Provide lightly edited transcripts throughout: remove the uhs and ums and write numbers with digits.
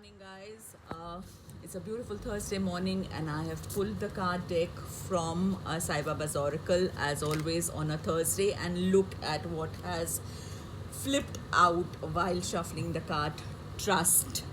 morning, guys. It's a beautiful Thursday morning, and I have pulled the card deck from Sai Baba's Oracle as always on a Thursday, and look at what has flipped out while shuffling the card. Trust.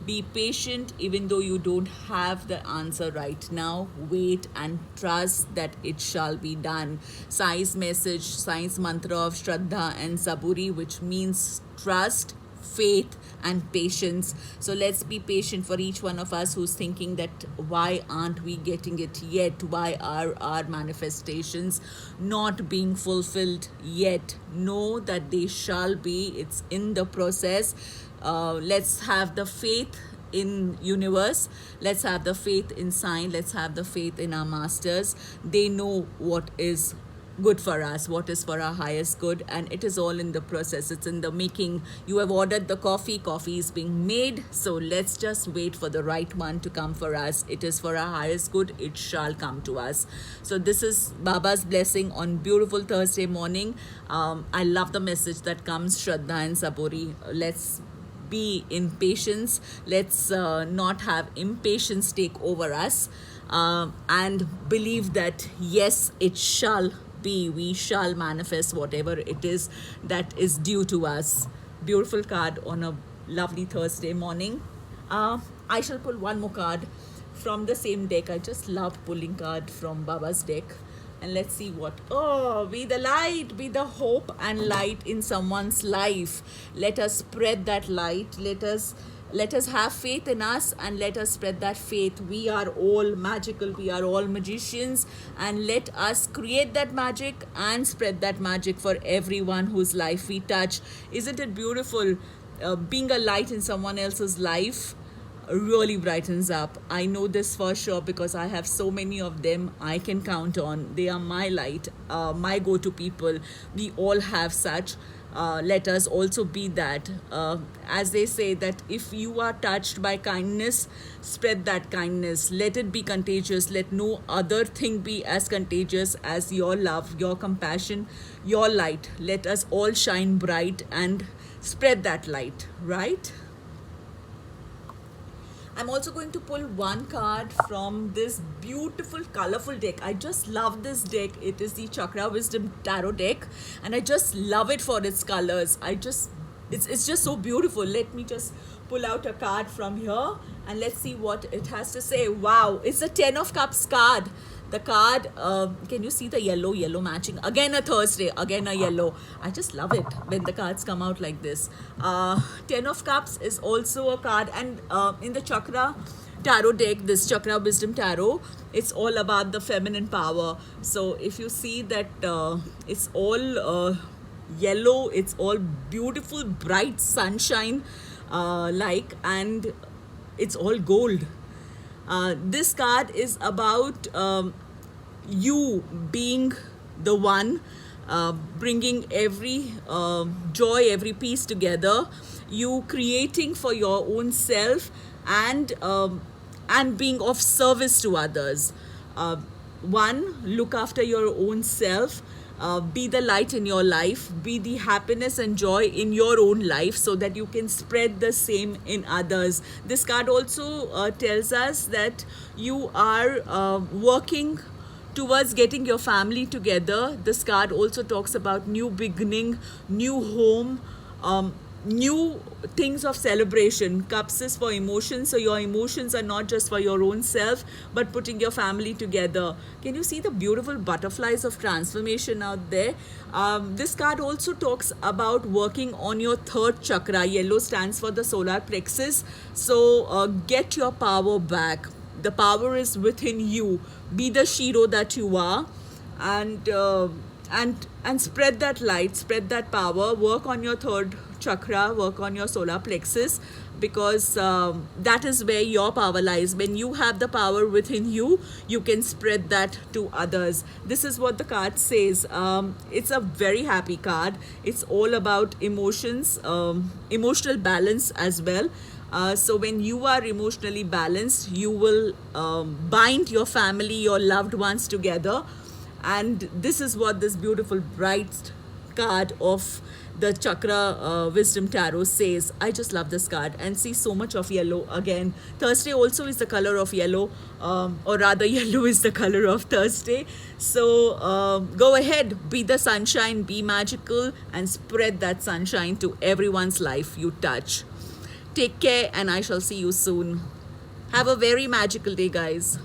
Be patient even though you don't have the answer right now. Wait and trust that it shall be done. Sai's message, Sai's mantra of Shraddha and Saburi, which means trust, faith, and patience. So let's be patient for each one of us who's thinking that why aren't we getting it yet? Why are our manifestations not being fulfilled yet? Know that they shall be. It's in the process. Let's have the faith in universe. Let's have the faith in sign. Let's have the faith in our masters. They know what is good for us, what is for our highest good, and it is all in the process. It's in the making. You have ordered the coffee is being made, so let's just wait for the right one to come for us. It is for our highest good. It shall come to us. So this is Baba's blessing on beautiful Thursday morning. I love the message that comes, Shraddha and Saburi. Let's be in patience. Let's not have impatience take over us, and believe that yes, it shall be. We shall manifest whatever it is that is due to us. Beautiful card on a lovely Thursday morning. I shall pull one more card from the same deck. I just love pulling card from Baba's deck. And let's see what. Oh, be the light, be the hope and light in someone's life. Let us spread that light. Let us have faith in us, and let us spread that faith. We are all magical. We are all magicians, and let us create that magic and spread that magic for everyone whose life we touch. Isn't it beautiful? Being a light in someone else's life really brightens up. I know this for sure because I have so many of them I can count on. They are my light, my go-to people. We all have such. Let us also be that. As they say that if you are touched by kindness, spread that kindness. Let it be contagious. Let no other thing be as contagious as your love, your compassion, your light. Let us all shine bright and spread that light, right? I'm also going to pull one card from this beautiful, colorful deck. I just love this deck. It is the Chakra Wisdom Tarot deck, and I just love it for its colors. It's just so beautiful. Let me just pull out a card from here, and let's see what it has to say. Wow, it's a Ten of Cups card. The card, can you see the yellow matching? Again a Thursday, again a yellow. I just love it when the cards come out like this. Ten of Cups is also a card, and in the Chakra Tarot deck, this Chakra Wisdom Tarot, it's all about the feminine power. So if you see that it's all yellow, it's all beautiful, bright sunshine and it's all gold. This card is about you being the one bringing every joy, every peace together. You creating for your own self, and being of service to others. One, look after your own self. Be the light in your life, be the happiness and joy in your own life, so that you can spread the same in others. This card also tells us that you are working towards getting your family together. This card also talks about new beginning, new home, new things of celebration. Cups is for emotions, so your emotions are not just for your own self, but putting your family together. Can you see the beautiful butterflies of transformation out there? This card also talks about working on your third chakra. Yellow stands for the solar plexus. So get your power back. The power is within you. Be the Shiro that you are, and spread that light, spread that power. Work on your third chakra, work on your solar plexus, because that is where your power lies. When you have the power within you, you can spread that to others. This is what the card says. It's a very happy card. It's all about emotions, emotional balance as well. So when you are emotionally balanced, you will bind your family, your loved ones together. And this is what this beautiful bright card of the Chakra Wisdom Tarot says. I just love this card, and see so much of yellow again. Thursday also is the color of yellow, or rather, yellow is the color of Thursday. So go ahead, be the sunshine, be magical, and spread that sunshine to everyone's life you touch. Take care, and I shall see you soon. Have a very magical day, guys.